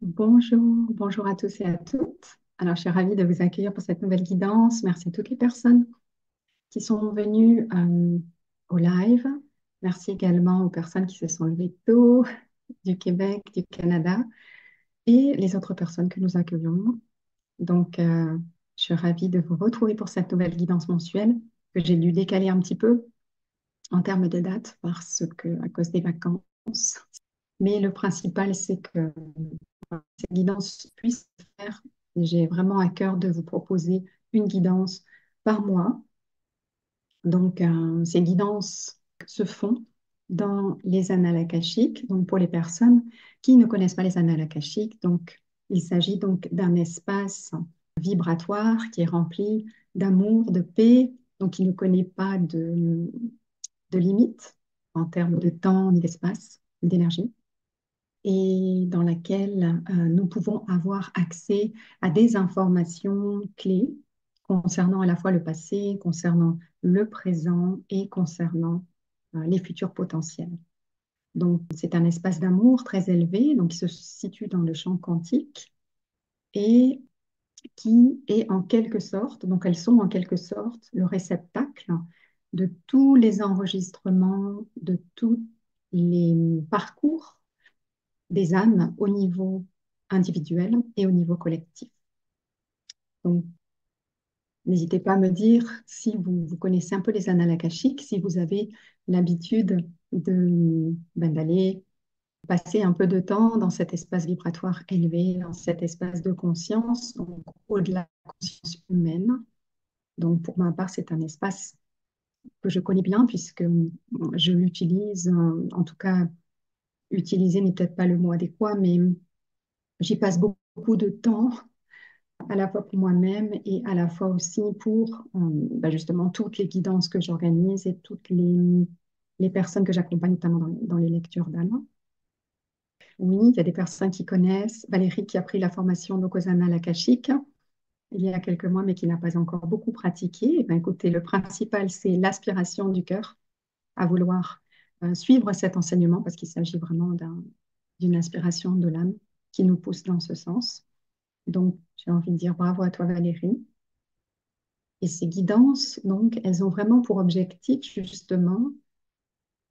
Bonjour à tous et à toutes. Alors, je suis ravie de vous accueillir pour cette nouvelle guidance. Merci à toutes les personnes qui sont venues au live. Merci également aux personnes qui se sont levées tôt du Québec, du Canada et les autres personnes que nous accueillons. Donc, je suis ravie de vous retrouver pour cette nouvelle guidance mensuelle que j'ai dû décaler un petit peu en termes de date parce que, à cause des vacances. Mais le principal, c'est que cette guidance puisse se faire. J'ai vraiment à cœur de vous proposer une guidance par mois. Donc, ces guidances se font dans les annales akashiques. Donc, pour les personnes qui ne connaissent pas les annales akashiques, donc, il s'agit donc d'un espace vibratoire qui est rempli d'amour, de paix, donc qui ne connaît pas de limites en termes de temps, ni d'espace, ni d'énergie et dans laquelle nous pouvons avoir accès à des informations clés concernant à la fois le passé, concernant le présent et concernant les futurs potentiels. Donc, c'est un espace d'amour très élevé, donc qui se situe dans le champ quantique et qui est en quelque sorte, donc elles sont en quelque sorte le réceptacle de tous les enregistrements, de tous les parcours des âmes au niveau individuel et au niveau collectif. Donc, n'hésitez pas à me dire si vous connaissez un peu les annales akashiques, si vous avez l'habitude d'aller passer un peu de temps dans cet espace vibratoire élevé, dans cet espace de conscience, donc au-delà de la conscience humaine. Donc, pour ma part, c'est un espace que je connais bien puisque je l'utilise, en tout cas, utiliser n'est peut-être pas le mot adéquat, mais j'y passe beaucoup de temps à la fois pour moi-même et à la fois aussi pour justement toutes les guidances que j'organise et toutes les personnes que j'accompagne, notamment dans les lectures d'âme. Oui, il y a des personnes qui connaissent Valérie qui a pris la formation d'Okosana Lakashik il y a quelques mois, mais qui n'a pas encore beaucoup pratiqué. Eh bien, écoutez, le principal, c'est l'aspiration du cœur à vouloir suivre cet enseignement parce qu'il s'agit vraiment d'une inspiration de l'âme qui nous pousse dans ce sens. Donc, j'ai envie de dire bravo à toi, Valérie. Et ces guidances, donc, elles ont vraiment pour objectif, justement,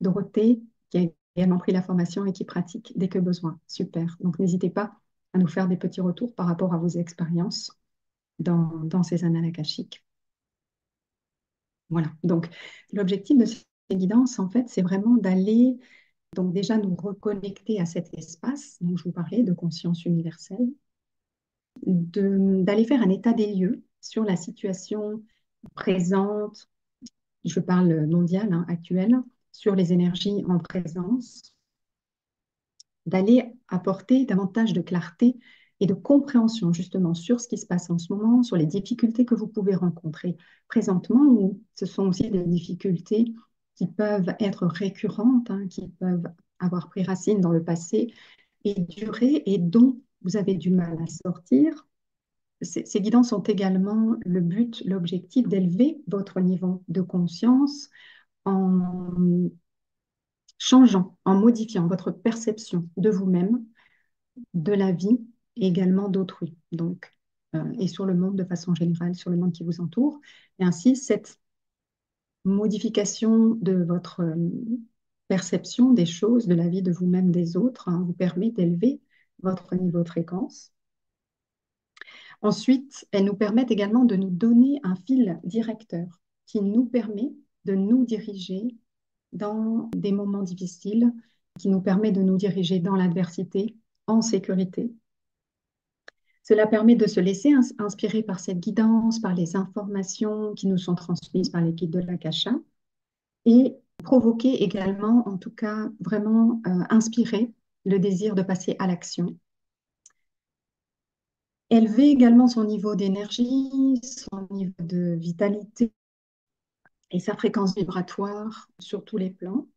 Dorothée, qui a également pris la formation et qui pratique dès que besoin. Super. Donc, n'hésitez pas à nous faire des petits retours par rapport à vos expériences dans ces annales akashiques. Voilà. Donc, l'objectif de ces guidances, en fait, c'est vraiment d'aller, donc déjà nous reconnecter à cet espace dont je vous parlais, de conscience universelle, d'aller faire un état des lieux sur la situation présente, je parle mondial, hein, actuel, sur les énergies en présence, d'aller apporter davantage de clarté et de compréhension justement sur ce qui se passe en ce moment, sur les difficultés que vous pouvez rencontrer présentement, ou ce sont aussi des difficultés qui peuvent être récurrentes, hein, qui peuvent avoir pris racine dans le passé et durer et dont vous avez du mal à sortir. Ces guidances ont également le but, l'objectif d'élever votre niveau de conscience en changeant, en modifiant votre perception de vous-même, de la vie et également d'autrui. Donc, et sur le monde de façon générale, sur le monde qui vous entoure. Et ainsi, cette modification de votre perception des choses, de la vie de vous-même, des autres, hein, vous permet d'élever votre niveau de fréquence. Ensuite, elles nous permettent également de nous donner un fil directeur qui nous permet de nous diriger dans des moments difficiles, qui nous permet de nous diriger dans l'adversité en sécurité. Cela permet de se laisser inspirer par cette guidance, par les informations qui nous sont transmises par les guides de l'Akasha et provoquer également, en tout cas, vraiment inspirer le désir de passer à l'action. Élever également son niveau d'énergie, son niveau de vitalité et sa fréquence vibratoire sur tous les plans.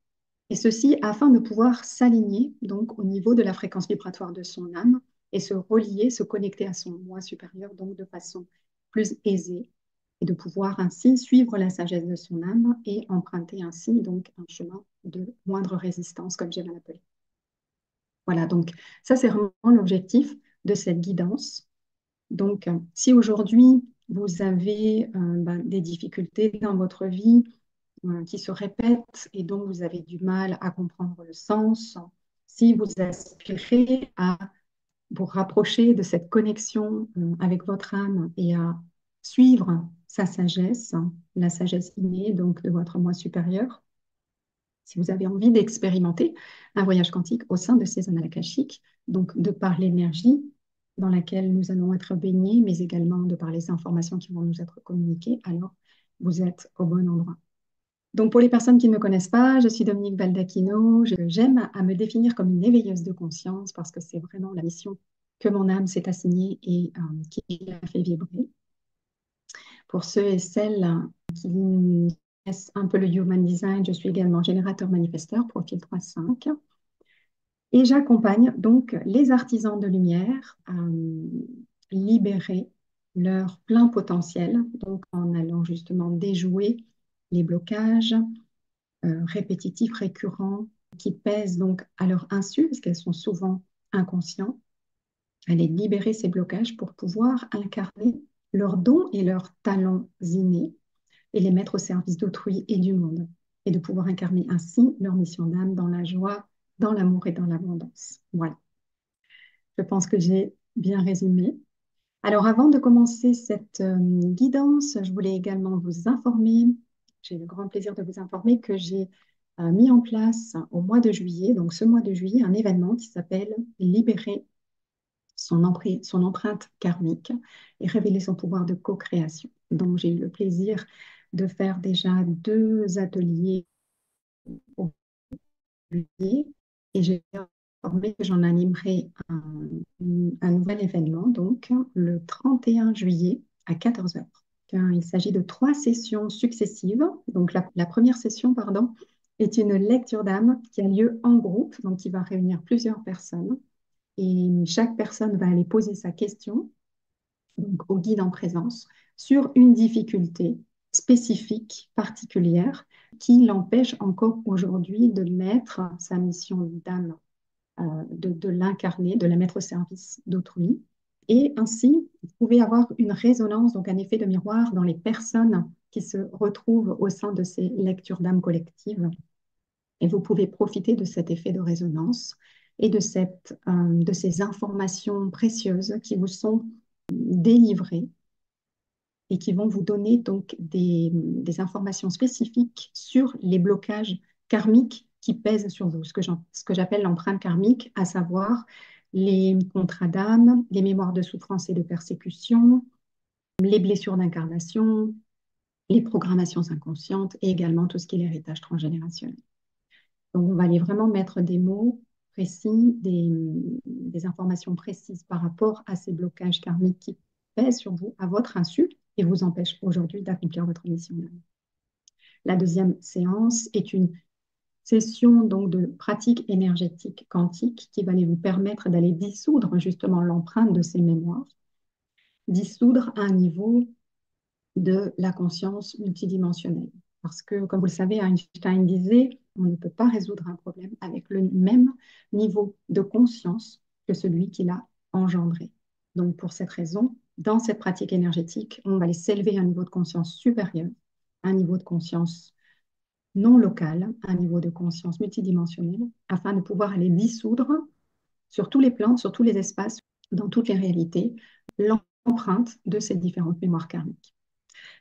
Et ceci afin de pouvoir s'aligner donc au niveau de la fréquence vibratoire de son âme et se relier, se connecter à son moi supérieur donc de façon plus aisée et de pouvoir ainsi suivre la sagesse de son âme et emprunter ainsi donc un chemin de moindre résistance comme j'aime l'appeler. Voilà, donc ça c'est vraiment l'objectif de cette guidance. Donc, si aujourd'hui vous avez des difficultés dans votre vie qui se répètent et dont vous avez du mal à comprendre le sens, si vous aspirez à vous rapprocher de cette connexion avec votre âme et à suivre sa sagesse, la sagesse innée donc de votre moi supérieur, si vous avez envie d'expérimenter un voyage quantique au sein de ces annales akashiques, donc de par l'énergie dans laquelle nous allons être baignés, mais également de par les informations qui vont nous être communiquées, alors vous êtes au bon endroit. Donc pour les personnes qui ne me connaissent pas, je suis Dominique Baldacchino. J'aime à me définir comme une éveilleuse de conscience parce que c'est vraiment la mission que mon âme s'est assignée et qui l'a fait vibrer. Pour ceux et celles qui connaissent un peu le Human Design, je suis également générateur manifesteur, profil 3.5. Et j'accompagne donc les artisans de lumière à libérer leur plein potentiel, donc en allant justement déjouer les blocages répétitifs, récurrents, qui pèsent donc à leur insu, parce qu'elles sont souvent inconscientes, aller libérer ces blocages pour pouvoir incarner leurs dons et leurs talents innés et les mettre au service d'autrui et du monde, et de pouvoir incarner ainsi leur mission d'âme dans la joie, dans l'amour et dans l'abondance. Voilà, je pense que j'ai bien résumé. Alors avant de commencer cette guidance, je voulais également vous informer, j'ai le grand plaisir de vous informer que j'ai mis en place au mois de juillet, donc ce mois de juillet, un événement qui s'appelle Libérer son empreinte karmique et révéler son pouvoir de co-création. Donc j'ai eu le plaisir de faire déjà 2 ateliers au juillet et j'ai informé que j'en animerai un nouvel événement, donc le 31 juillet à 14 heures. Il s'agit de 3 sessions successives. Donc la première session, pardon, est une lecture d'âme qui a lieu en groupe, donc qui va réunir plusieurs personnes. Et chaque personne va aller poser sa question donc au guide en présence sur une difficulté spécifique, particulière, qui l'empêche encore aujourd'hui de mettre sa mission d'âme, de l'incarner, de la mettre au service d'autrui. Et ainsi, vous pouvez avoir une résonance, donc un effet de miroir dans les personnes qui se retrouvent au sein de ces lectures d'âme collectives. Et vous pouvez profiter de cet effet de résonance et de ces informations précieuses qui vous sont délivrées et qui vont vous donner donc des informations spécifiques sur les blocages karmiques qui pèsent sur vous, ce que j'appelle l'empreinte karmique, à savoir les contrats d'âme, les mémoires de souffrance et de persécution, les blessures d'incarnation, les programmations inconscientes et également tout ce qui est l'héritage transgénérationnel. Donc, on va aller vraiment mettre des mots précis, des informations précises par rapport à ces blocages karmiques qui pèsent sur vous à votre insu et vous empêchent aujourd'hui d'accomplir votre mission. La deuxième séance est une session donc de pratique énergétique quantique qui va aller vous permettre d'aller dissoudre justement l'empreinte de ces mémoires, dissoudre à un niveau de la conscience multidimensionnelle. Parce que, comme vous le savez, Einstein disait, on ne peut pas résoudre un problème avec le même niveau de conscience que celui qui l'a engendré. Donc, pour cette raison, dans cette pratique énergétique, on va aller s'élever à un niveau de conscience supérieur, un niveau de conscience non local, un niveau de conscience multidimensionnel, afin de pouvoir aller dissoudre sur tous les plans, sur tous les espaces, dans toutes les réalités, l'empreinte de ces différentes mémoires karmiques.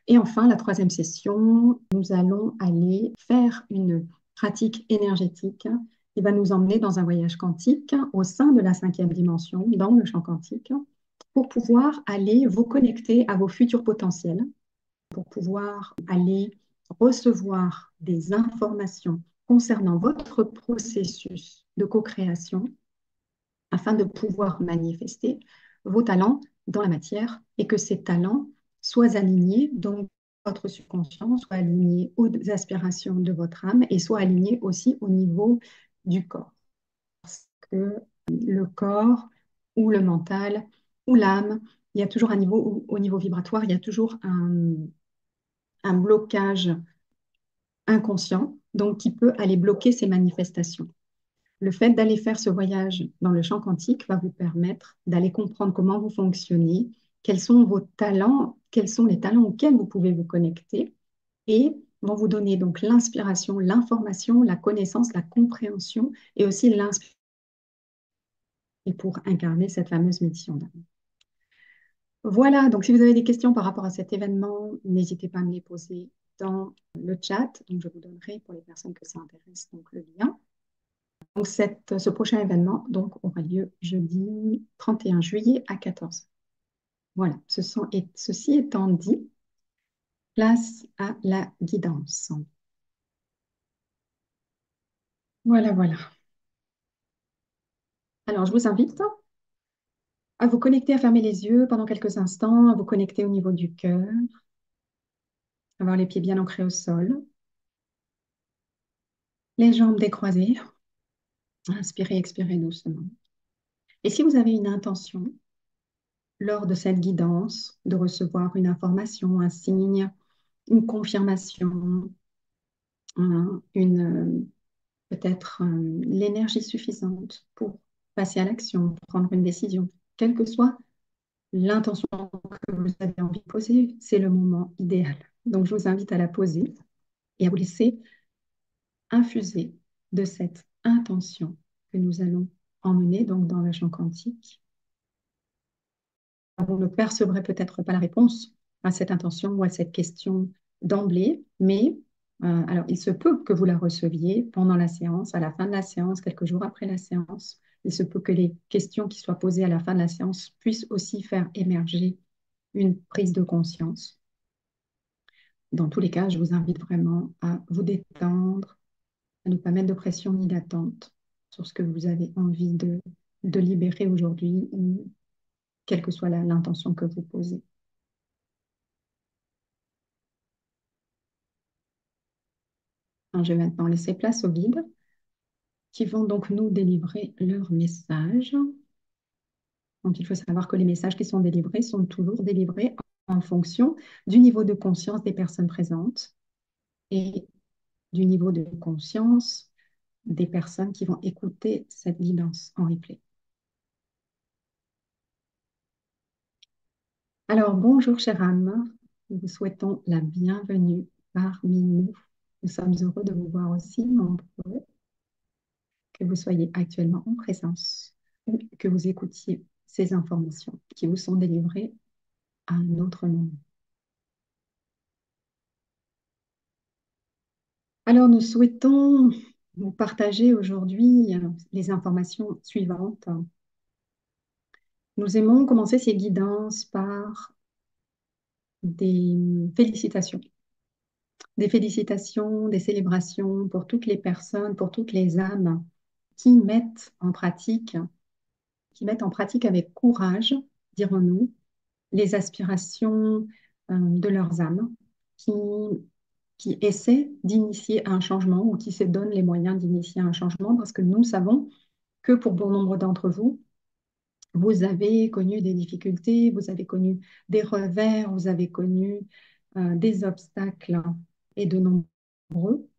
Et enfin, la troisième session, nous allons aller faire une pratique énergétique qui va nous emmener dans un voyage quantique au sein de la 5e dimension, dans le champ quantique, pour pouvoir aller vous connecter à vos futurs potentiels, pour pouvoir aller recevoir des informations concernant votre processus de co-création afin de pouvoir manifester vos talents dans la matière et que ces talents soient alignés, donc votre subconscient soit aligné aux aspirations de votre âme et soit aligné aussi au niveau du corps. Parce que le corps ou le mental ou l'âme, il y a toujours un niveau, au niveau vibratoire, il y a toujours un blocage inconscient, donc qui peut aller bloquer ces manifestations. Le fait d'aller faire ce voyage dans le champ quantique va vous permettre d'aller comprendre comment vous fonctionnez, quels sont vos talents, quels sont les talents auxquels vous pouvez vous connecter et vont vous donner donc l'inspiration, l'information, la connaissance, la compréhension et aussi l'inspiration pour incarner cette fameuse mission d'âme. Voilà, donc si vous avez des questions par rapport à cet événement, n'hésitez pas à me les poser dans le chat. Donc je vous donnerai pour les personnes que ça intéresse donc le lien. Donc ce prochain événement donc, aura lieu jeudi 31 juillet à 14 h. Voilà, ceci étant dit, place à la guidance. Voilà, voilà. Alors je vous invite à vous connecter, à fermer les yeux pendant quelques instants, à vous connecter au niveau du cœur, avoir les pieds bien ancrés au sol, les jambes décroisées. Inspirez, expirez doucement. Et si vous avez une intention lors de cette guidance, de recevoir une information, un signe, une confirmation, peut-être l'énergie suffisante pour passer à l'action, prendre une décision, quelle que soit l'intention que vous avez envie de poser, c'est le moment idéal. Donc, je vous invite à la poser et à vous laisser infuser de cette intention que nous allons emmener donc dans le champ quantique. Vous ne percevrez peut-être pas la réponse à cette intention ou à cette question d'emblée, mais alors il se peut que vous la receviez pendant la séance, à la fin de la séance, quelques jours après la séance. Il se peut que les questions qui soient posées à la fin de la séance puissent aussi faire émerger une prise de conscience. Dans tous les cas, je vous invite vraiment à vous détendre, à ne pas mettre de pression ni d'attente sur ce que vous avez envie de libérer aujourd'hui, ou quelle que soit l'intention que vous posez. Alors, je vais maintenant laisser place aux guides qui vont donc nous délivrer leurs messages. Donc, il faut savoir que les messages qui sont délivrés sont toujours délivrés en fonction du niveau de conscience des personnes présentes et du niveau de conscience des personnes qui vont écouter cette guidance en replay. Alors, bonjour, chère âme. Nous vous souhaitons la bienvenue parmi nous. Nous sommes heureux de vous voir aussi nombreux, que vous soyez actuellement en présence ou que vous écoutiez ces informations qui vous sont délivrées à un autre moment. Alors, nous souhaitons vous partager aujourd'hui les informations suivantes. Nous aimons commencer ces guidances par des félicitations. Des félicitations, des célébrations pour toutes les personnes, pour toutes les âmes qui mettent en pratique avec courage, dirons-nous, les aspirations de leurs âmes, qui, qui essaient d'initier un changement ou qui se donnent les moyens d'initier un changement parce que nous savons que pour bon nombre d'entre vous, vous avez connu des difficultés, vous avez connu des revers, vous avez connu des obstacles et de nombreux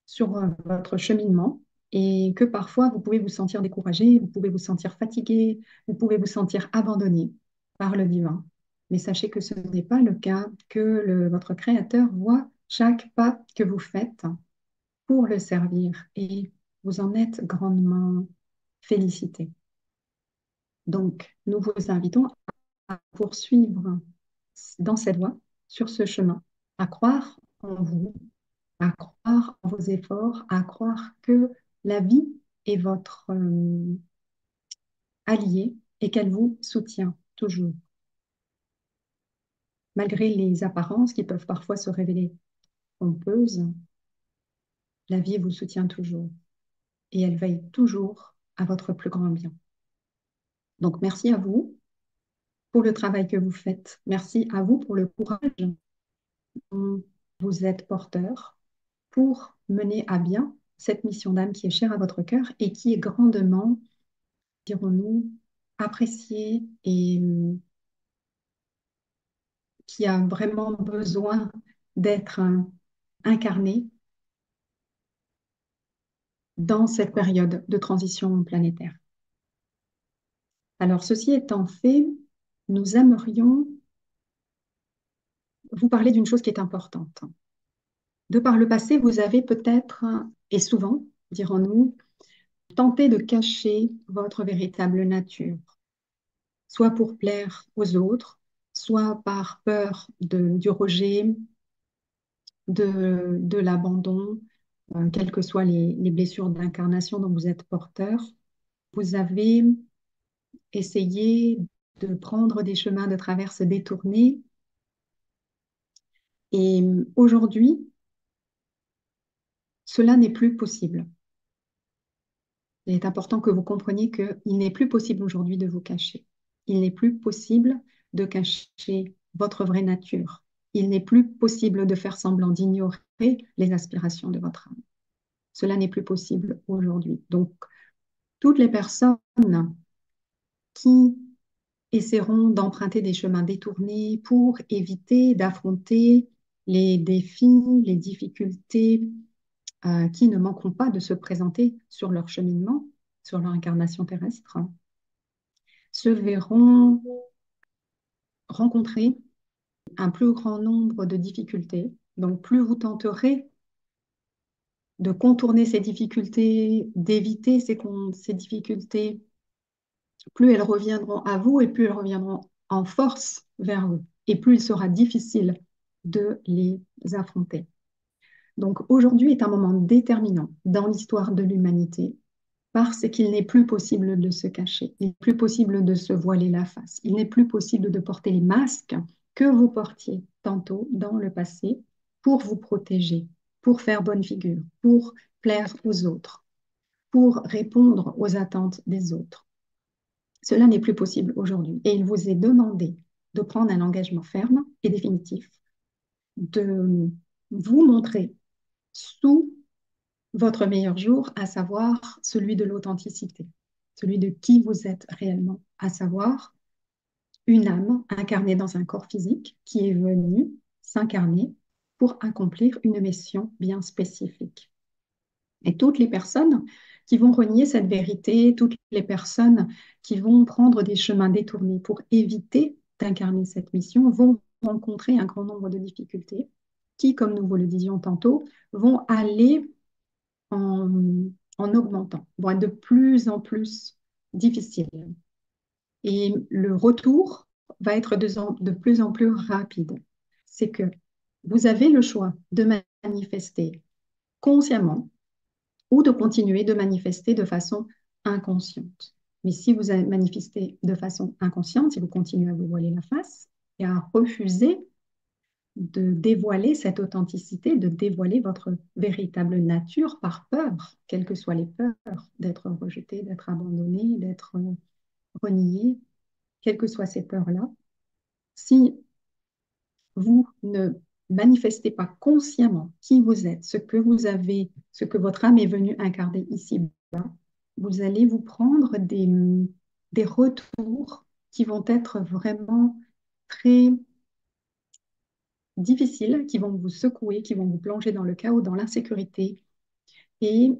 sur votre cheminement et que parfois vous pouvez vous sentir découragé, vous pouvez vous sentir fatigué, vous pouvez vous sentir abandonné par le divin. Mais sachez que ce n'est pas le cas, que votre Créateur voit chaque pas que vous faites pour le servir et vous en êtes grandement félicité. Donc, nous vous invitons à poursuivre dans cette voie, sur ce chemin, à croire en vous, à croire en vos efforts, à croire que la vie est votre alliée et qu'elle vous soutient toujours. Malgré les apparences qui peuvent parfois se révéler trompeuses, la vie vous soutient toujours et elle veille toujours à votre plus grand bien. Donc, merci à vous pour le travail que vous faites. Merci à vous pour le courage dont vous êtes porteur pour mener à bien cette mission d'âme qui est chère à votre cœur et qui est grandement, dirons-nous, appréciée et qui a vraiment besoin d'être incarnée dans cette période de transition planétaire. Alors, ceci étant fait, nous aimerions vous parler d'une chose qui est importante. De par le passé, vous avez peut-être, et souvent, dirons-nous, tenté de cacher votre véritable nature, soit pour plaire aux autres, soit par peur du rejet, de l'abandon, quelles que soient les blessures d'incarnation dont vous êtes porteur. Vous avez essayé de prendre des chemins de traverse détournés. Et aujourd'hui, cela n'est plus possible. Il est important que vous compreniez qu'il n'est plus possible aujourd'hui de vous cacher. Il n'est plus possible de cacher votre vraie nature. Il n'est plus possible de faire semblant d'ignorer les aspirations de votre âme. Cela n'est plus possible aujourd'hui. Donc, toutes les personnes qui essaieront d'emprunter des chemins détournés pour éviter d'affronter les défis, les difficultés qui ne manqueront pas de se présenter sur leur cheminement, sur leur incarnation terrestre, se verront rencontrer un plus grand nombre de difficultés. Donc, plus vous tenterez de contourner ces difficultés, d'éviter ces difficultés, plus elles reviendront à vous et plus elles reviendront en force vers vous. Et plus il sera difficile de les affronter. Donc aujourd'hui est un moment déterminant dans l'histoire de l'humanité parce qu'il n'est plus possible de se cacher, il n'est plus possible de se voiler la face, il n'est plus possible de porter les masques que vous portiez tantôt dans le passé pour vous protéger, pour faire bonne figure, pour plaire aux autres, pour répondre aux attentes des autres. Cela n'est plus possible aujourd'hui et il vous est demandé de prendre un engagement ferme et définitif, de vous montrer sous votre meilleur jour, à savoir celui de l'authenticité, celui de qui vous êtes réellement, à savoir une âme incarnée dans un corps physique qui est venue s'incarner pour accomplir une mission bien spécifique. Et toutes les personnes qui vont renier cette vérité, toutes les personnes qui vont prendre des chemins détournés pour éviter d'incarner cette mission vont rencontrer un grand nombre de difficultés qui, comme nous vous le disions tantôt, vont aller en, en augmentant, vont être de plus en plus difficiles. Et le retour va être de plus en plus rapide. C'est que vous avez le choix de manifester consciemment ou de continuer de manifester de façon inconsciente. Mais si vous manifestez de façon inconsciente, si vous continuez à vous voiler la face et à refuser de dévoiler cette authenticité, de dévoiler votre véritable nature par peur, quelles que soient les peurs, d'être rejeté, d'être abandonné, d'être renié, quelles que soient ces peurs-là, si vous ne manifestez pas consciemment qui vous êtes, ce que vous avez, ce que votre âme est venue incarner ici-bas, vous allez vous prendre des retours qui vont être vraiment très difficiles, qui vont vous secouer, qui vont vous plonger dans le chaos, dans l'insécurité, et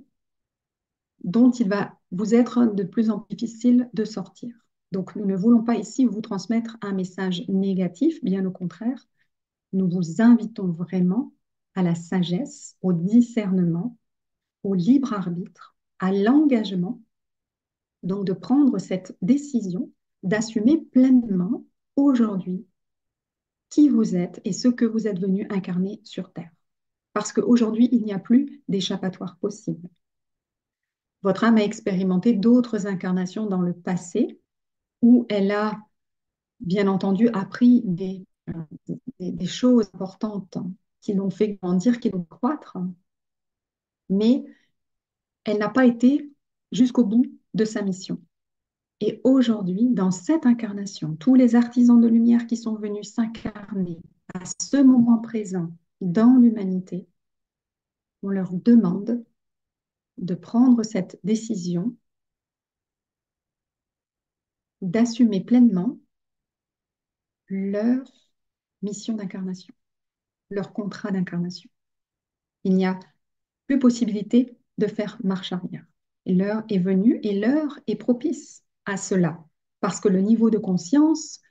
dont il va vous être de plus en plus difficile de sortir. Donc, nous ne voulons pas ici vous transmettre un message négatif, bien au contraire, nous vous invitons vraiment à la sagesse, au discernement, au libre arbitre, à l'engagement, donc de prendre cette décision, d'assumer pleinement aujourd'hui qui vous êtes et ce que vous êtes venu incarner sur Terre. Parce qu'aujourd'hui, il n'y a plus d'échappatoire possible. Votre âme a expérimenté d'autres incarnations dans le passé où elle a, bien entendu, appris des choses importantes qui l'ont fait grandir, qui l'ont croître, mais elle n'a pas été jusqu'au bout de sa mission. Et aujourd'hui, dans cette incarnation, tous les artisans de lumière qui sont venus s'incarner à ce moment présent dans l'humanité, on leur demande de prendre cette décision, d'assumer pleinement leur mission d'incarnation, leur contrat d'incarnation. Il n'y a plus possibilité de faire marche arrière. L'heure est venue et l'heure est propice à cela, parce que le niveau de conscience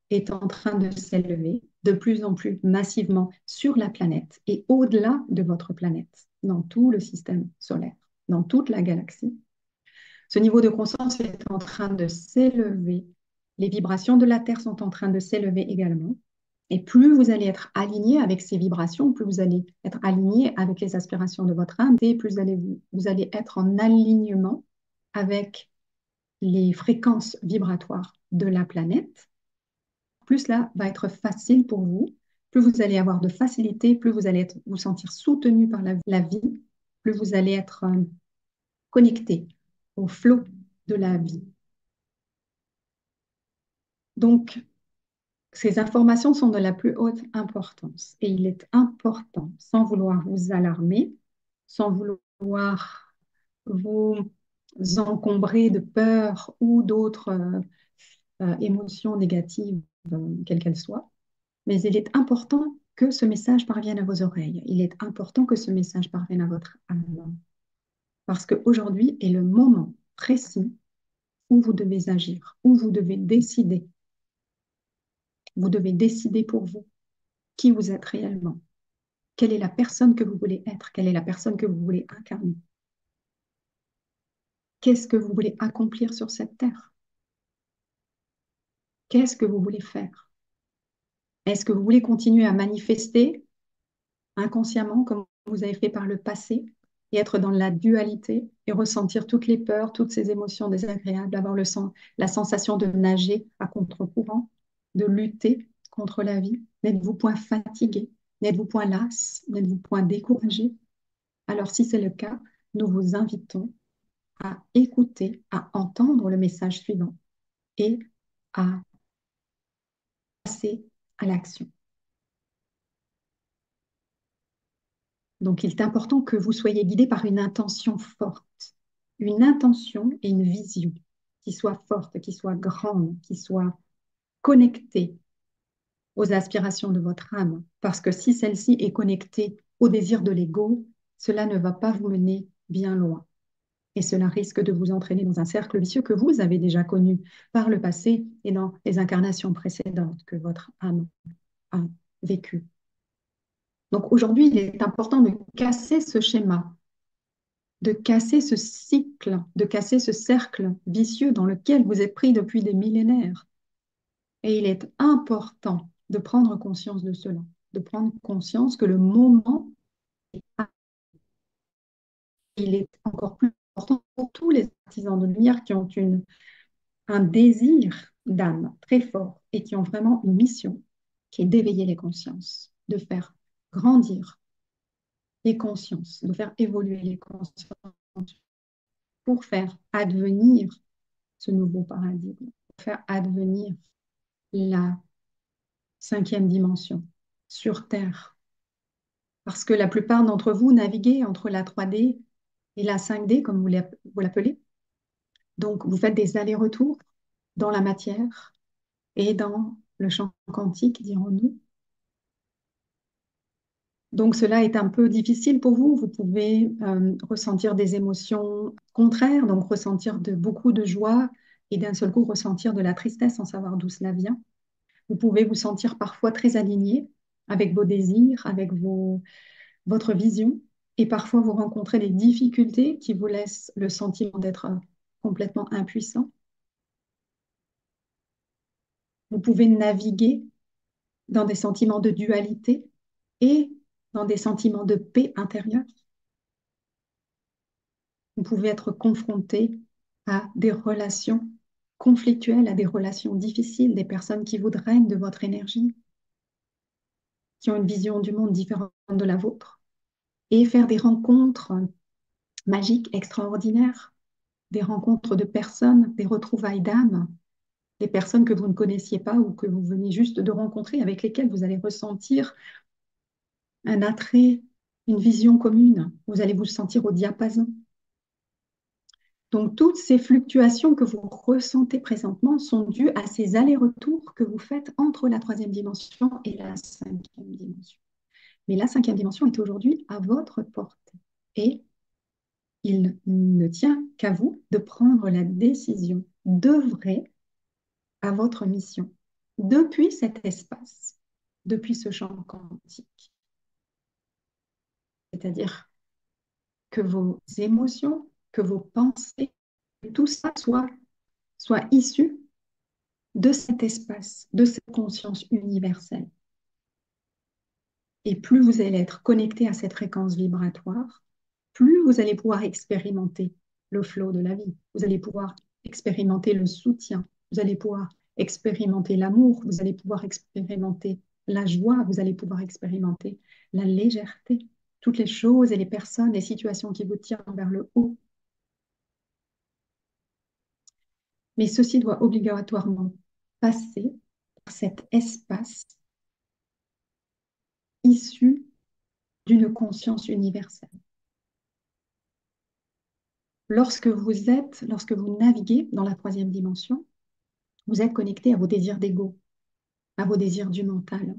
est en train de s'élever de plus en plus massivement sur la planète et au-delà de votre planète, dans tout le système solaire, dans toute la galaxie. Ce niveau de conscience est en train de s'élever. Les vibrations de la Terre sont en train de s'élever également. Et plus vous allez être aligné avec ces vibrations, plus vous allez être aligné avec les aspirations de votre âme, et plus vous allez être en alignement avec les fréquences vibratoires de la planète, plus cela va être facile pour vous, plus vous allez avoir de facilité, plus vous allez vous sentir soutenu par la vie, plus vous allez être connecté au flot de la vie. Donc, ces informations sont de la plus haute importance et il est important, sans vouloir vous alarmer, sans vouloir vous encombrer de peur ou d'autres émotions négatives, quelles qu'elles soient, mais il est important que ce message parvienne à vos oreilles. Il est important que ce message parvienne à votre âme. Parce qu'aujourd'hui est le moment précis où vous devez agir, où vous devez décider. Vous devez décider pour vous qui vous êtes réellement. Quelle est la personne que vous voulez être? Quelle est la personne que vous voulez incarner? Qu'est-ce que vous voulez accomplir sur cette terre? Qu'est-ce que vous voulez faire? Est-ce que vous voulez continuer à manifester inconsciemment comme vous avez fait par le passé et être dans la dualité et ressentir toutes les peurs, toutes ces émotions désagréables, avoir la sensation de nager à contre-courant, de lutter contre la vie? N'êtes-vous point fatigué? N'êtes-vous point las? N'êtes-vous point découragé? Alors si c'est le cas, nous vous invitons à écouter, à entendre le message suivant et à passer à l'action. Donc, il est important que vous soyez guidé par une intention forte, une intention et une vision qui soit forte, qui soit grande, qui soit connectée aux aspirations de votre âme. Parce que si celle-ci est connectée au désir de l'ego, cela ne va pas vous mener bien loin. Et cela risque de vous entraîner dans un cercle vicieux que vous avez déjà connu par le passé et dans les incarnations précédentes que votre âme a vécues. Donc aujourd'hui, il est important de casser ce schéma, de casser ce cycle, de casser ce cercle vicieux dans lequel vous êtes pris depuis des millénaires. Et il est important de prendre conscience de cela, de prendre conscience que le moment, il est encore plus important pour tous les artisans de lumière qui ont un désir d'âme très fort et qui ont vraiment une mission qui est d'éveiller les consciences, de faire grandir les consciences, de faire évoluer les consciences pour faire advenir ce nouveau paradigme, pour faire advenir la cinquième dimension sur Terre. Parce que la plupart d'entre vous naviguez entre la 3D et la 5D, comme vous l'appelez. Donc, vous faites des allers-retours dans la matière et dans le champ quantique, dirons-nous. Donc, cela est un peu difficile pour vous. Vous pouvez ressentir des émotions contraires, donc ressentir beaucoup de joie et d'un seul coup ressentir de la tristesse sans savoir d'où cela vient. Vous pouvez vous sentir parfois très aligné avec vos désirs, avec votre vision, et parfois vous rencontrez des difficultés qui vous laissent le sentiment d'être complètement impuissant. Vous pouvez naviguer dans des sentiments de dualité et dans des sentiments de paix intérieure. Vous pouvez être confronté à des relations conflictuelles, à des relations difficiles, des personnes qui vous drainent de votre énergie, qui ont une vision du monde différente de la vôtre, et faire des rencontres magiques, extraordinaires, des rencontres de personnes, des retrouvailles d'âmes, des personnes que vous ne connaissiez pas ou que vous venez juste de rencontrer, avec lesquelles vous allez ressentir un attrait, une vision commune. Vous allez vous sentir au diapason. Donc, toutes ces fluctuations que vous ressentez présentement sont dues à ces allers-retours que vous faites entre la troisième dimension et la cinquième dimension. Mais la cinquième dimension est aujourd'hui à votre portée. Et Il ne tient qu'à vous de prendre la décision d'œuvrer à votre mission depuis cet espace, depuis ce champ quantique. C'est-à-dire que vos émotions, que vos pensées, que tout ça soit issu de cet espace, de cette conscience universelle. Et plus vous allez être connecté à cette fréquence vibratoire, plus vous allez pouvoir expérimenter le flot de la vie. Vous allez pouvoir expérimenter le soutien. Vous allez pouvoir expérimenter l'amour. Vous allez pouvoir expérimenter la joie. Vous allez pouvoir expérimenter la légèreté. Toutes les choses et les personnes, les situations qui vous tirent vers le haut. Mais ceci doit obligatoirement passer par cet espace issu d'une conscience universelle. Lorsque vous naviguez dans la troisième dimension, vous êtes connecté à vos désirs d'ego, à vos désirs du mental.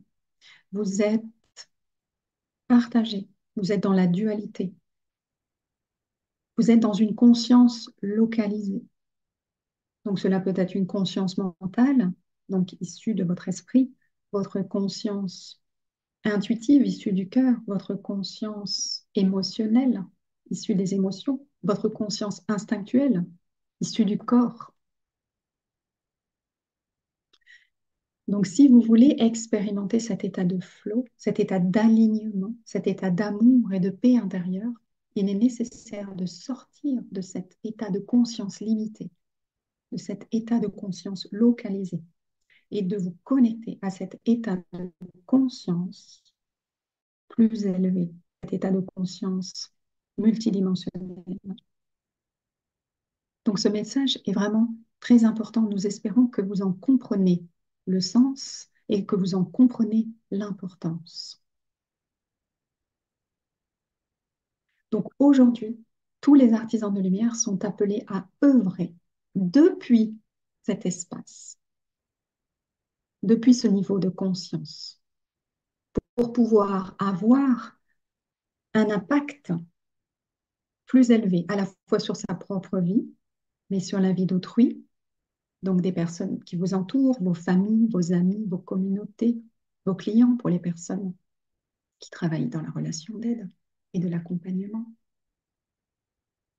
Vous êtes partagé, vous êtes dans la dualité. Vous êtes dans une conscience localisée. Donc cela peut être une conscience mentale, donc issue de votre esprit, votre conscience intuitive, issue du cœur, votre conscience émotionnelle, issue des émotions, votre conscience instinctuelle, issue du corps. Donc, si vous voulez expérimenter cet état de flow, cet état d'alignement, cet état d'amour et de paix intérieure, il est nécessaire de sortir de cet état de conscience limité, de cet état de conscience localisé, et de vous connecter à cet état de conscience plus élevé, cet état de conscience multidimensionnel. Donc, ce message est vraiment très important. Nous espérons que vous en comprenez le sens et que vous en comprenez l'importance. Donc, aujourd'hui, tous les artisans de lumière sont appelés à œuvrer depuis cet espace, depuis ce niveau de conscience, pour pouvoir avoir un impact plus élevé, à la fois sur sa propre vie, mais sur la vie d'autrui, donc des personnes qui vous entourent, vos familles, vos amis, vos communautés, vos clients pour les personnes qui travaillent dans la relation d'aide et de l'accompagnement.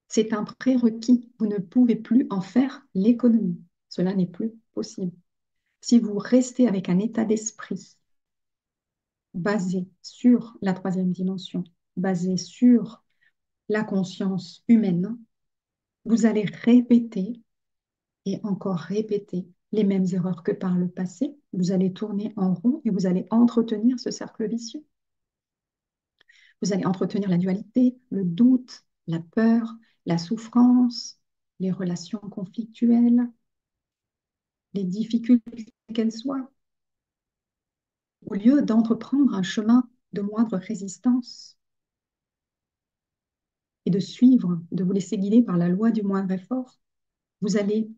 C'est un prérequis. Vous ne pouvez plus en faire l'économie. Cela n'est plus possible. Si vous restez avec un état d'esprit basé sur la troisième dimension, basé sur la conscience humaine, vous allez répéter et encore répéter les mêmes erreurs que par le passé. Vous allez tourner en rond et vous allez entretenir ce cercle vicieux. Vous allez entretenir la dualité, le doute, la peur, la souffrance, les relations conflictuelles, les difficultés qu'elles soient, au lieu d'entreprendre un chemin de moindre résistance et de suivre, de vous laisser guider par la loi du moindre effort. Vous allez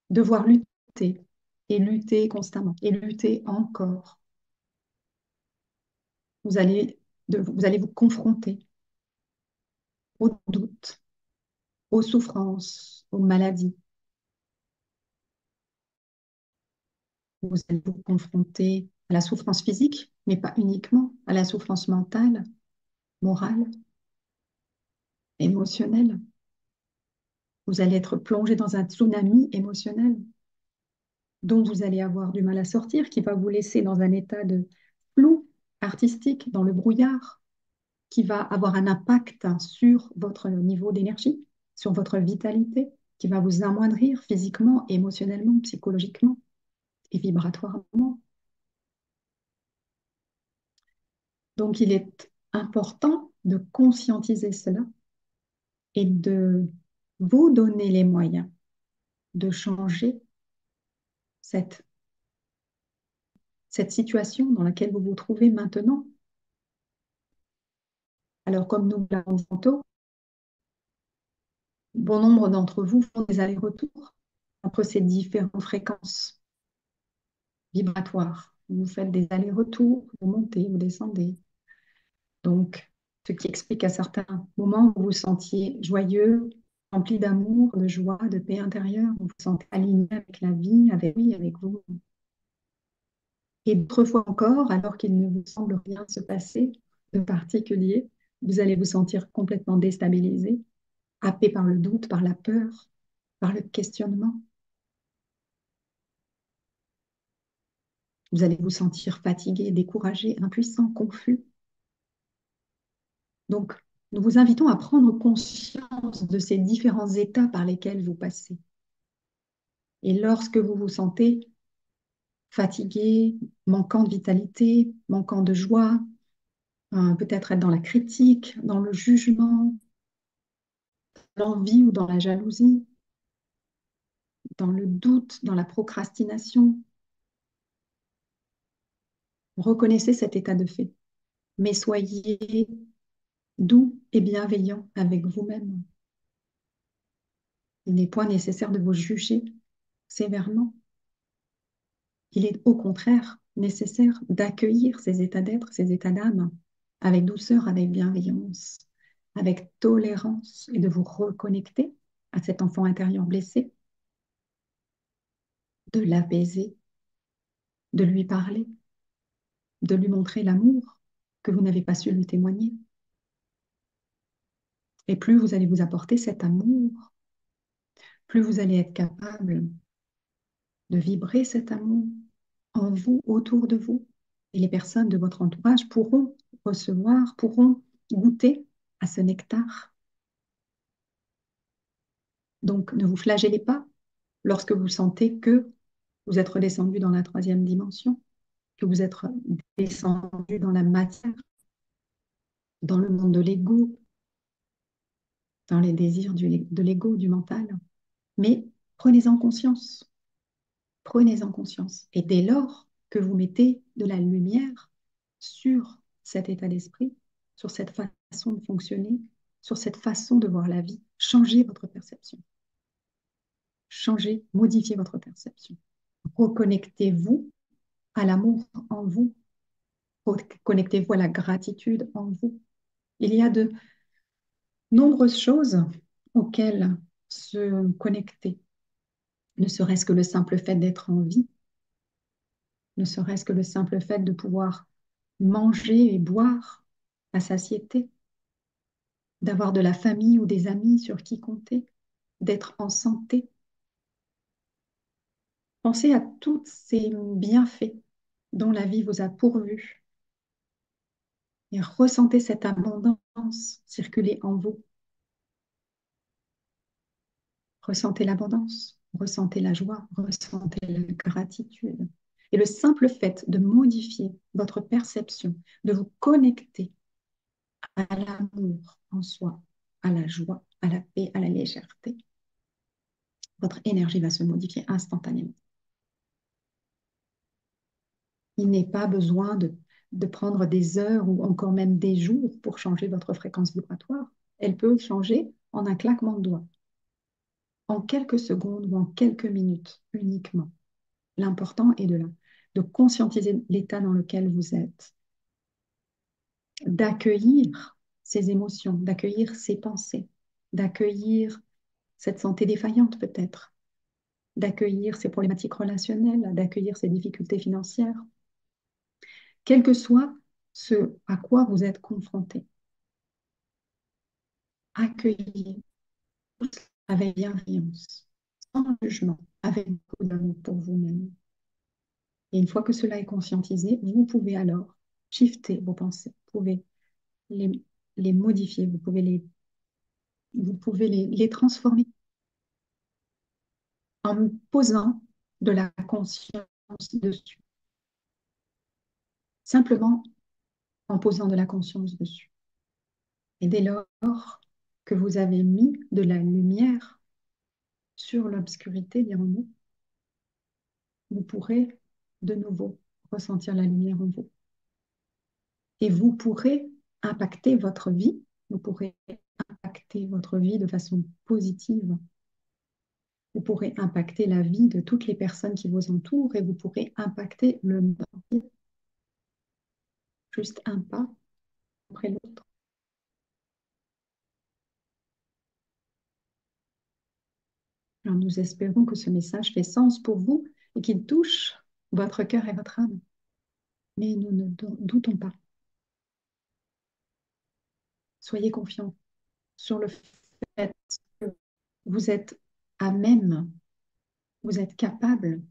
devoir lutter et lutter constamment et lutter encore. Vous allez vous confronter aux doutes, aux souffrances, aux maladies. Vous allez vous confronter à la souffrance physique, mais pas uniquement, à la souffrance mentale, morale, émotionnelle. Vous allez être plongé dans un tsunami émotionnel dont vous allez avoir du mal à sortir, qui va vous laisser dans un état de flou artistique, dans le brouillard, qui va avoir un impact sur votre niveau d'énergie, sur votre vitalité, qui va vous amoindrir physiquement, émotionnellement, psychologiquement et vibratoirement. Donc, il est important de conscientiser cela et de vous donner les moyens de changer cette, cette situation dans laquelle vous vous trouvez maintenant. Alors, comme nous l'avons dit tantôt, bon nombre d'entre vous font des allers-retours entre ces différentes fréquences vibratoires. Vous faites des allers-retours, vous montez, vous descendez. Donc, Ce qui explique à certains moments, vous vous sentiez joyeux, rempli d'amour, de joie, de paix intérieure, vous vous sentez aligné avec la vie, avec lui, avec vous. Et d'autres fois encore, alors qu'il ne vous semble rien se passer de particulier, vous allez vous sentir complètement déstabilisé, happé par le doute, par la peur, par le questionnement. Vous allez vous sentir fatigué, découragé, impuissant, confus. Donc, nous vous invitons à prendre conscience de ces différents états par lesquels vous passez. Et lorsque vous vous sentez fatigué, manquant de vitalité, manquant de joie, peut-être être dans la critique, dans le jugement, l'envie ou dans la jalousie, dans le doute, dans la procrastination, reconnaissez cet état de fait, mais soyez doux et bienveillant avec vous-même. Il n'est point nécessaire de vous juger sévèrement. Il est au contraire nécessaire d'accueillir ces états d'être, ces états d'âme, avec douceur, avec bienveillance, avec tolérance, et de vous reconnecter à cet enfant intérieur blessé, de l'apaiser, de lui parler, de lui montrer l'amour que vous n'avez pas su lui témoigner. Et plus vous allez vous apporter cet amour, plus vous allez être capable de vibrer cet amour en vous, autour de vous. Et les personnes de votre entourage pourront recevoir, pourront goûter à ce nectar. Donc, ne vous flagellez pas lorsque vous sentez que vous êtes redescendu dans la troisième dimension, que vous êtes descendu dans la matière, dans le monde de l'ego, dans les désirs de l'ego, du mental. Mais prenez-en conscience. Prenez-en conscience. Et dès lors que vous mettez de la lumière sur cet état d'esprit, sur cette façon de fonctionner, sur cette façon de voir la vie, changez votre perception. Changez, modifiez votre perception. Reconnectez-vous à l'amour en vous. Connectez-vous à la gratitude en vous. Il y a de nombreuses choses auxquelles se connecter, ne serait-ce que le simple fait d'être en vie, ne serait-ce que le simple fait de pouvoir manger et boire à satiété, d'avoir de la famille ou des amis sur qui compter, d'être en santé. Pensez à tous ces bienfaits dont la vie vous a pourvu et ressentez cette abondance circuler en vous. Ressentez l'abondance, ressentez la joie, ressentez la gratitude. Et le simple fait de modifier votre perception, de vous connecter à l'amour en soi, à la joie, à la paix, à la légèreté, votre énergie va se modifier instantanément. Il n'est pas besoin de prendre des heures ou encore même des jours pour changer votre fréquence vibratoire. Elle peut changer en un claquement de doigts, en quelques secondes ou en quelques minutes uniquement. L'important est de conscientiser l'état dans lequel vous êtes, d'accueillir ces émotions, d'accueillir ces pensées, d'accueillir cette santé défaillante peut-être, d'accueillir ces problématiques relationnelles, d'accueillir ces difficultés financières, quel que soit ce à quoi vous êtes confronté. Accueillez avec bienveillance, sans jugement, avec beaucoup d'amour pour vous-même. Et une fois que cela est conscientisé, vous pouvez alors shifter vos pensées, vous pouvez les, les modifier, vous pouvez les transformer en posant de la conscience dessus. Simplement en posant de la conscience dessus. Et dès lors que vous avez mis de la lumière sur l'obscurité, dirons-nous, vous pourrez de nouveau ressentir la lumière en vous. Et vous pourrez impacter votre vie, vous pourrez impacter votre vie de façon positive. Vous pourrez impacter la vie de toutes les personnes qui vous entourent et vous pourrez impacter le monde entier. Juste un pas après l'autre. Alors nous espérons que ce message fait sens pour vous et qu'il touche votre cœur et votre âme. Mais nous ne doutons pas. Soyez confiants sur le fait que vous êtes à même, vous êtes capable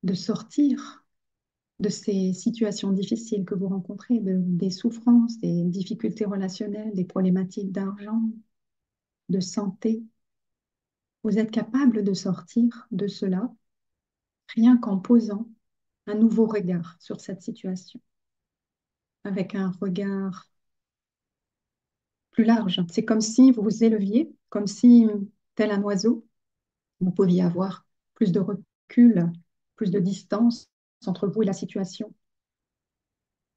de sortir de ces situations difficiles que vous rencontrez, des souffrances, des difficultés relationnelles, des problématiques d'argent, de santé. Vous êtes capable de sortir de cela rien qu'en posant un nouveau regard sur cette situation, avec un regard plus large. C'est comme si vous vous éleviez, comme si, tel un oiseau, vous pouviez avoir plus de recul, plus de distance entre vous et la situation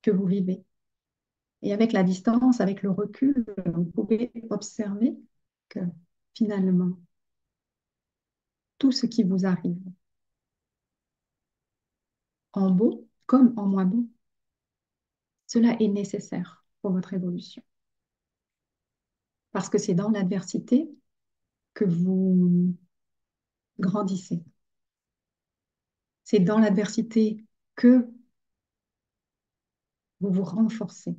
que vous vivez. Et avec la distance, avec le recul, vous pouvez observer que finalement, tout ce qui vous arrive, en beau comme en moins beau, cela est nécessaire pour votre évolution. Parce que c'est dans l'adversité que vous grandissez. C'est dans l'adversité que vous vous renforcez.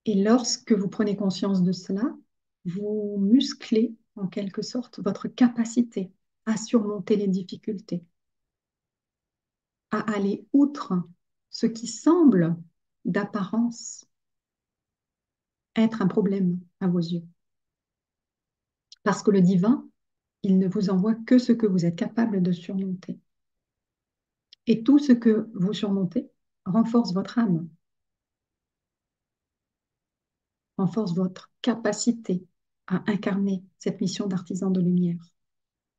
Et lorsque vous prenez conscience de cela, vous musclez en quelque sorte votre capacité à surmonter les difficultés, à aller outre ce qui semble d'apparence être un problème à vos yeux. Parce que le divin, il ne vous envoie que ce que vous êtes capable de surmonter. Et tout ce que vous surmontez renforce votre âme, renforce votre capacité à incarner cette mission d'artisan de lumière.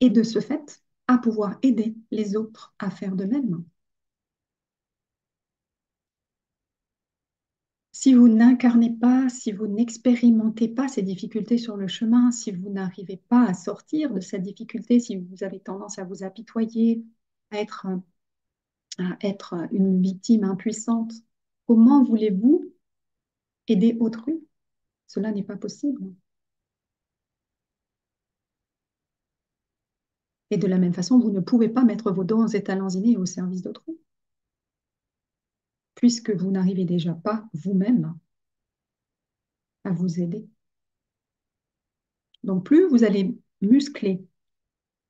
Et de ce fait, à pouvoir aider les autres à faire de même. Si vous n'incarnez pas, si vous n'expérimentez pas ces difficultés sur le chemin, si vous n'arrivez pas à sortir de cette difficulté, si vous avez tendance à vous apitoyer, à être une victime impuissante, comment voulez-vous aider autrui? Cela n'est pas possible. Et de la même façon, vous ne pouvez pas mettre vos dons et talents innés au service d'autrui, puisque vous n'arrivez déjà pas vous-même à vous aider. Donc plus vous allez muscler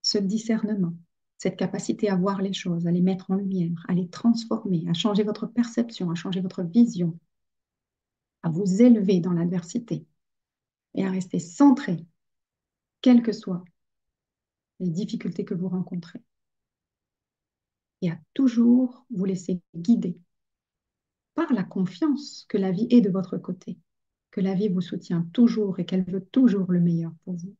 ce discernement, cette capacité à voir les choses, à les mettre en lumière, à les transformer, à changer votre perception, à changer votre vision, à vous élever dans l'adversité et à rester centré, quelles que soient les difficultés que vous rencontrez, et à toujours vous laisser guider par la confiance que la vie est de votre côté, que la vie vous soutient toujours et qu'elle veut toujours le meilleur pour vous.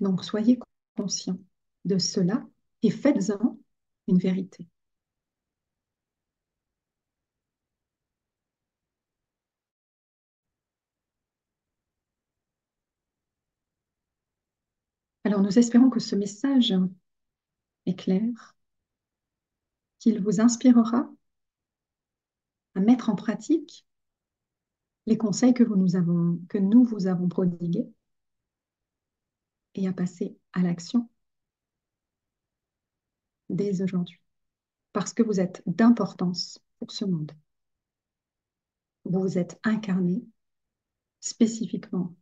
Donc soyez conscient de cela et faites-en une vérité. Alors nous espérons que ce message est clair, qu'il vous inspirera à mettre en pratique les conseils que nous vous avons prodigués et à passer à l'action dès aujourd'hui. Parce que vous êtes d'importance pour ce monde. Vous vous êtes incarné spécifiquement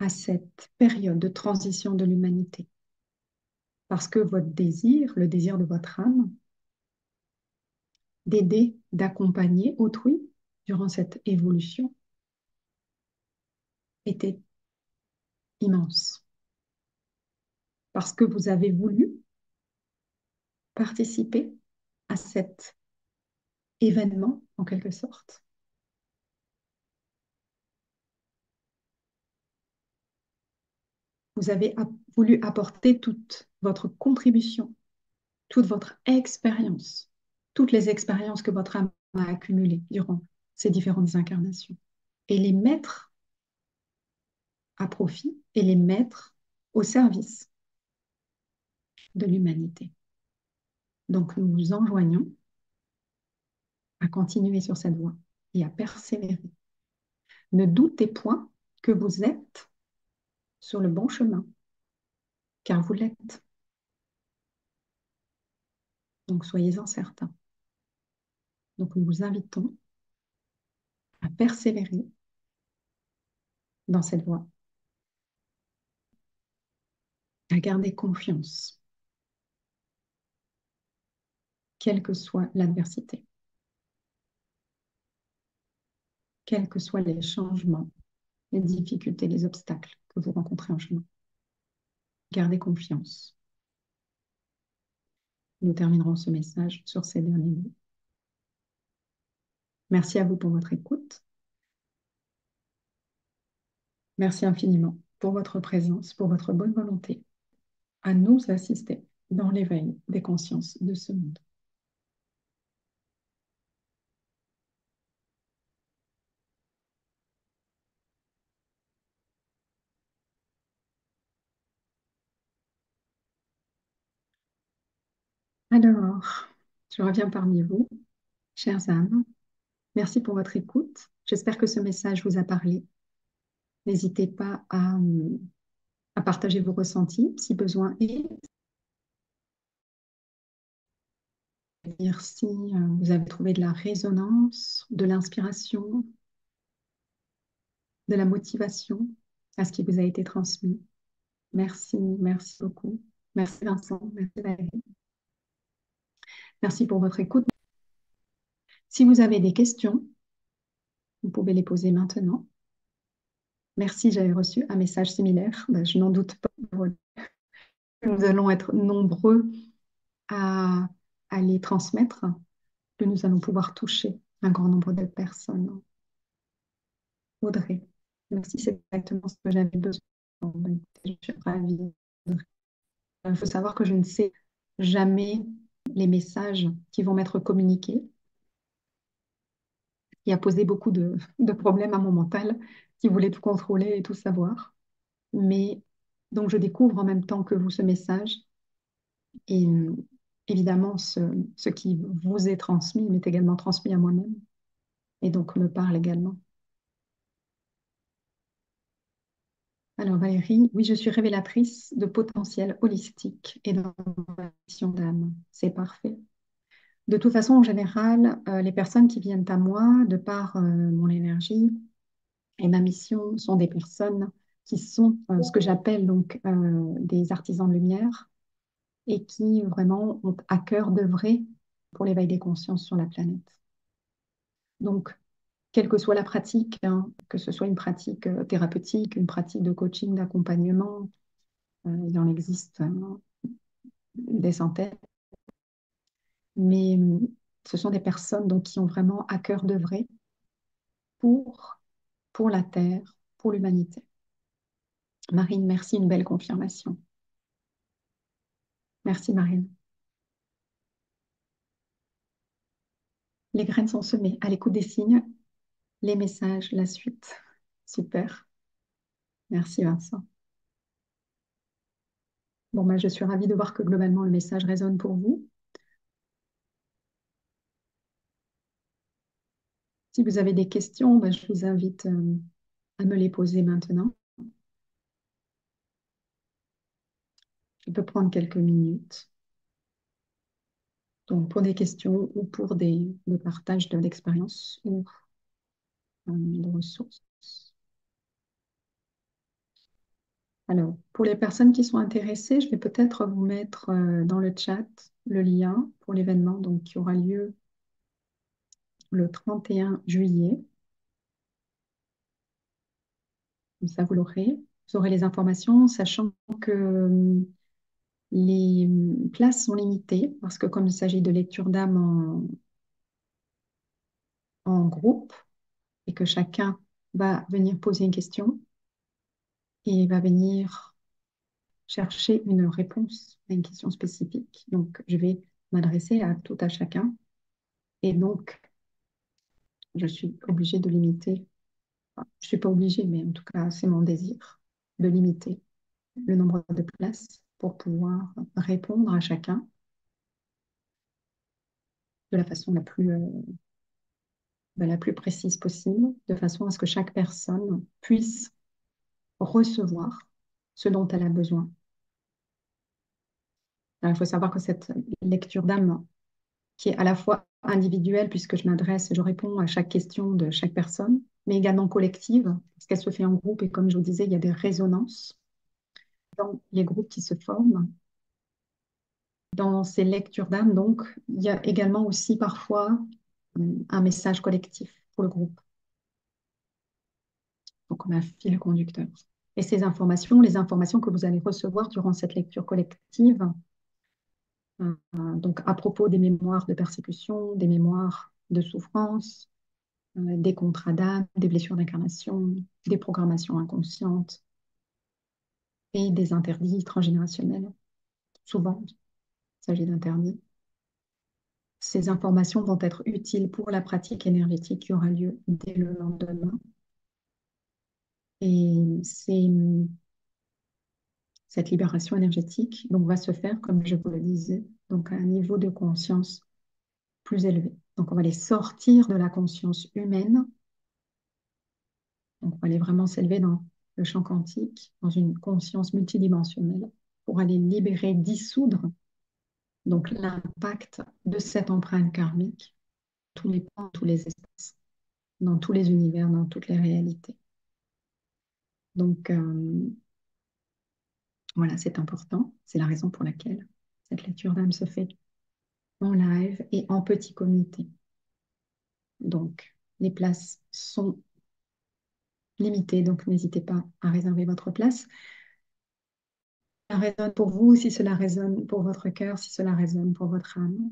à cette période de transition de l'humanité. Parce que votre désir, le désir de votre âme, d'aider, d'accompagner autrui durant cette évolution était immense. Parce que vous avez voulu participer à cet événement, en quelque sorte. Vous avez voulu apporter toute votre contribution, toute votre expérience, toutes les expériences que votre âme a accumulées durant ces différentes incarnations, et les mettre à profit et les mettre au service de l'humanité. Donc nous vous enjoignons à continuer sur cette voie. et à persévérer. Ne doutez point que vous êtes sur le bon chemin, car vous l'êtes. Donc soyez-en certains. Donc nous vous invitons à persévérer dans cette voie, à garder confiance, quelle que soit l'adversité, quels que soient les changements, les difficultés, les obstacles que vous rencontrez en chemin. Gardez confiance. Nous terminerons ce message sur ces derniers mots. Merci à vous pour votre écoute. Merci infiniment pour votre présence, pour votre bonne volonté à nous assister dans l'éveil des consciences de ce monde. Alors, je reviens parmi vous, chères âmes. Merci pour votre écoute. J'espère que ce message vous a parlé. N'hésitez pas à partager vos ressentis si besoin est. Dire si vous avez trouvé de la résonance, de l'inspiration, de la motivation à ce qui vous a été transmis. Merci, merci beaucoup. Merci Vincent, merci Valérie. Merci pour votre écoute. Si vous avez des questions, vous pouvez les poser maintenant. Merci, j'avais reçu un message similaire. Ben, je n'en doute pas. Nous allons être nombreux à, à les transmettre, que nous allons pouvoir toucher un grand nombre de personnes. Audrey, merci, c'est exactement ce que j'avais besoin. Je suis ravie. Il faut savoir que je ne sais jamais les messages qui vont m'être communiqués, qui a posé beaucoup de problèmes à mon mental, qui voulait tout contrôler et tout savoir. Mais donc je découvre en même temps que vous ce message et évidemment ce qui vous est transmis m'est également transmis à moi-même et donc me parle également. Alors Valérie, oui, je suis révélatrice de potentiel holistique et d'innovation d'âme. C'est parfait. De toute façon, en général, les personnes qui viennent à moi, de par mon énergie et ma mission, sont des personnes qui sont ce que j'appelle donc des artisans de lumière et qui vraiment ont à cœur d'œuvrer pour l'éveil des consciences sur la planète. Donc, quelle que soit la pratique, hein, que ce soit une pratique thérapeutique, une pratique de coaching, d'accompagnement, il en existe des centaines, mais ce sont des personnes donc, qui ont vraiment à cœur d'œuvrer pour, pour la Terre, pour l'humanité. Marine, merci, une belle confirmation. Merci Marine. Les graines sont semées à l'écoute des signes, les messages, la suite. Super. Merci Vincent. Bon, ben, je suis ravie de voir que globalement le message résonne pour vous. Si vous avez des questions, ben, je vous invite à me les poser maintenant. Je peux prendre quelques minutes. Donc, pour des questions ou pour des partages d'expériences ou de ressources. Alors, pour les personnes qui sont intéressées, je vais peut-être vous mettre dans le chat le lien pour l'événement donc, qui aura lieu le 31 juillet. Comme ça, vous l'aurez. Vous aurez les informations, sachant que les places sont limitées, parce que comme il s'agit de lecture d'âme en groupe, et que chacun va venir poser une question et va venir chercher une réponse à une question spécifique. Donc, je vais m'adresser à tout à chacun. Et donc, je suis obligée de limiter, enfin, je ne suis pas obligée, mais en tout cas, c'est mon désir de limiter le nombre de places pour pouvoir répondre à chacun de la façon la plus la plus précise possible, de façon à ce que chaque personne puisse recevoir ce dont elle a besoin. Alors, il faut savoir que cette lecture d'âme, qui est à la fois individuelle, puisque je réponds à chaque question de chaque personne, mais également collective, parce qu'elle se fait en groupe, et comme je vous disais, il y a des résonances dans les groupes qui se forment. Dans ces lectures d'âme, donc, il y a également aussi parfois un message collectif pour le groupe, donc comme un fil conducteur. Et ces informations, les informations que vous allez recevoir durant cette lecture collective, donc à propos des mémoires de persécution, des mémoires de souffrance, des contrats d'âme, des blessures d'incarnation, des programmations inconscientes et des interdits transgénérationnels. Souvent, il s'agit d'interdits. Ces informations vont être utiles pour la pratique énergétique qui aura lieu dès le lendemain. Et cette libération énergétique donc, va se faire, comme je vous le disais, donc à un niveau de conscience plus élevé. Donc, on va les sortir de la conscience humaine. Donc, on va aller vraiment s'élever dans le champ quantique, dans une conscience multidimensionnelle, pour aller libérer, dissoudre donc l'impact de cette empreinte karmique, tous les points, tous les espaces, dans tous les univers, dans toutes les réalités. Donc, voilà, c'est important. C'est la raison pour laquelle cette lecture d'âme se fait en live et en petit comité. Donc, les places sont limitées, donc n'hésitez pas à réserver votre place. Ça résonne pour vous, si cela résonne pour votre cœur, si cela résonne pour votre âme.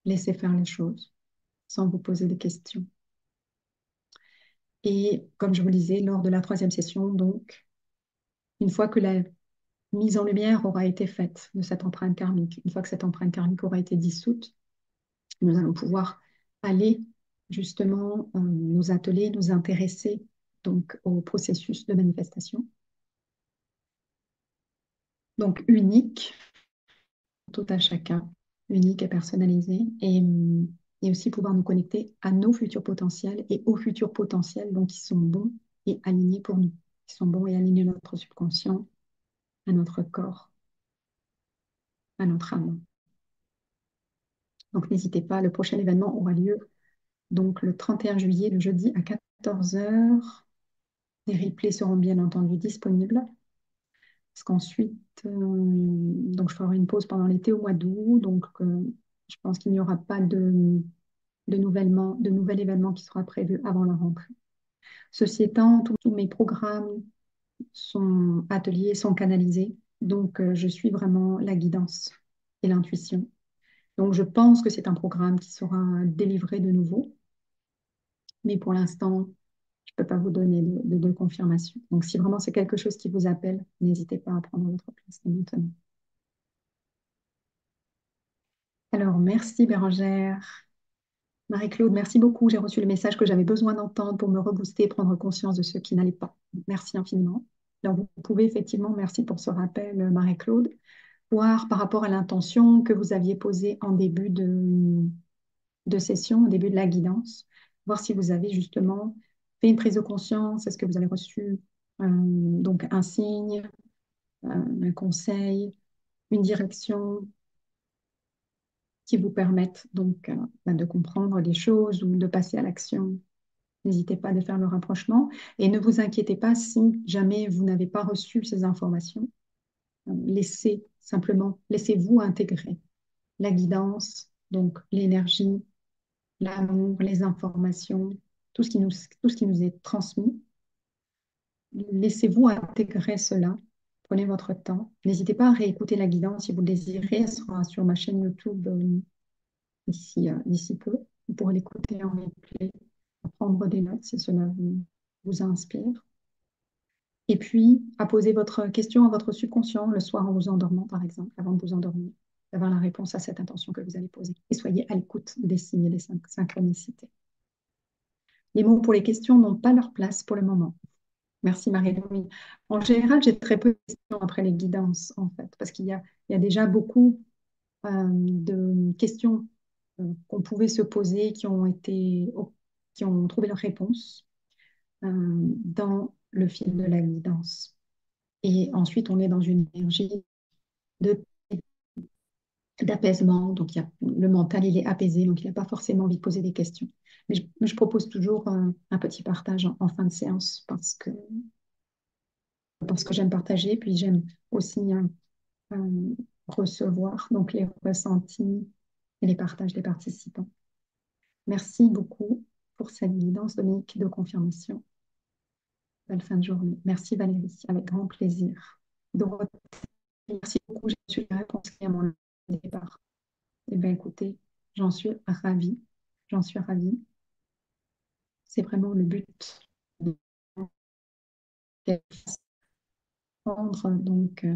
Laissez faire les choses sans vous poser de questions. Et comme je vous le disais, lors de la troisième session, donc, une fois que la mise en lumière aura été faite de cette empreinte karmique, une fois que cette empreinte karmique aura été dissoute, nous allons pouvoir aller justement nous atteler, nous intéresser donc au processus de manifestation. Donc unique, tout à chacun, unique et personnalisé, et aussi pouvoir nous connecter à nos futurs potentiels et aux futurs potentiels donc, qui sont bons et alignés pour nous, qui sont bons et alignés à notre subconscient, à notre corps, à notre âme. Donc n'hésitez pas, le prochain événement aura lieu donc le 31 juillet, le jeudi à 14 heures. Les replays seront bien entendu disponibles. Parce qu'ensuite, donc je ferai une pause pendant l'été au mois d'août. Donc, je pense qu'il n'y aura pas de nouvel événement qui sera prévu avant la rentrée. Ceci étant, tous mes programmes sont ateliers, sont canalisés. Donc, je suis vraiment la guidance et l'intuition. Donc, je pense que c'est un programme qui sera délivré de nouveau. Mais pour l'instant, je ne peux pas vous donner de confirmation. Donc, si vraiment c'est quelque chose qui vous appelle, n'hésitez pas à prendre votre place dès maintenant. Alors, merci Bérangère. Marie-Claude, merci beaucoup. J'ai reçu le message que j'avais besoin d'entendre pour me rebooster et prendre conscience de ce qui n'allait pas. Merci infiniment. Alors, vous pouvez effectivement, merci pour ce rappel, Marie-Claude, voir par rapport à l'intention que vous aviez posée en début de session, au début de la guidance, voir si vous avez justement fait une prise de conscience, est-ce que vous avez reçu donc un signe, un conseil, une direction qui vous permettent donc de comprendre les choses ou de passer à l'action. N'hésitez pas à faire le rapprochement et ne vous inquiétez pas si jamais vous n'avez pas reçu ces informations. Laissez-vous intégrer la guidance, donc l'énergie, l'amour, les informations, tout ce qui nous est transmis. Laissez-vous intégrer cela. Prenez votre temps. N'hésitez pas à réécouter la guidance si vous le désirez. Elle sera sur ma chaîne YouTube d'ici peu. Vous pourrez l'écouter en replay, prendre des notes si cela vous inspire. Et puis, à poser votre question à votre subconscient le soir en vous endormant, par exemple, avant de vous endormir, d'avoir la réponse à cette intention que vous allez poser. Et soyez à l'écoute des signes et des synchronicités. Les mots pour les questions n'ont pas leur place pour le moment. Merci Marie-Louise. En général, j'ai très peu de questions après les guidances, en fait, parce qu'il y a déjà beaucoup de questions qu'on pouvait se poser, qui ont trouvé leur réponse dans le fil de la guidance. Et ensuite, on est dans une énergie de d'apaisement. Donc, le mental, il est apaisé, donc il n'a pas forcément envie de poser des questions. Mais je propose toujours un petit partage en fin de séance parce que j'aime partager, puis j'aime aussi euh, recevoir donc les ressentis et les partages des participants. Merci beaucoup pour cette guidance, Dominique, de confirmation. Belle fin de journée. Merci Valérie, avec grand plaisir. Dorothée, merci beaucoup. J'ai reçu la réponse à mon départ. Eh bien, écoutez, j'en suis ravie. J'en suis ravie. C'est vraiment le but de prendre donc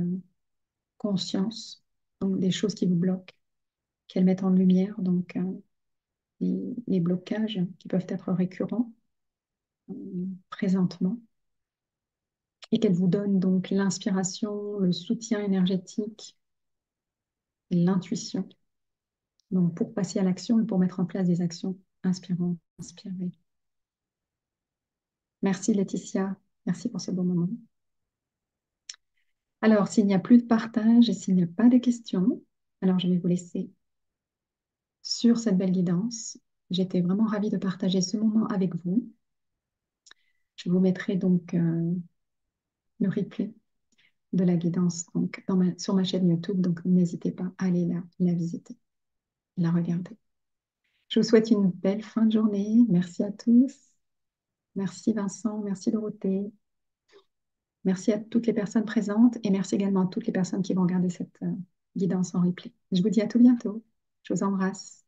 conscience donc, des choses qui vous bloquent, qu'elles mettent en lumière donc les blocages qui peuvent être récurrents euh, présentement et qu'elles vous donnent donc l'inspiration, le soutien énergétique, et l'intuition donc pour passer à l'action et pour mettre en place des actions inspirantes, inspirées. Merci Laetitia, merci pour ce beau moment. Alors, s'il n'y a plus de partage et s'il n'y a pas de questions, alors je vais vous laisser sur cette belle guidance. J'étais vraiment ravie de partager ce moment avec vous. Je vous mettrai donc le replay de la guidance donc, sur ma chaîne YouTube, donc n'hésitez pas à aller la visiter, la regarder. Je vous souhaite une belle fin de journée. Merci à tous. Merci Vincent, merci Dorothée. Merci à toutes les personnes présentes et merci également à toutes les personnes qui vont regarder cette guidance en replay. Je vous dis à tout bientôt. Je vous embrasse.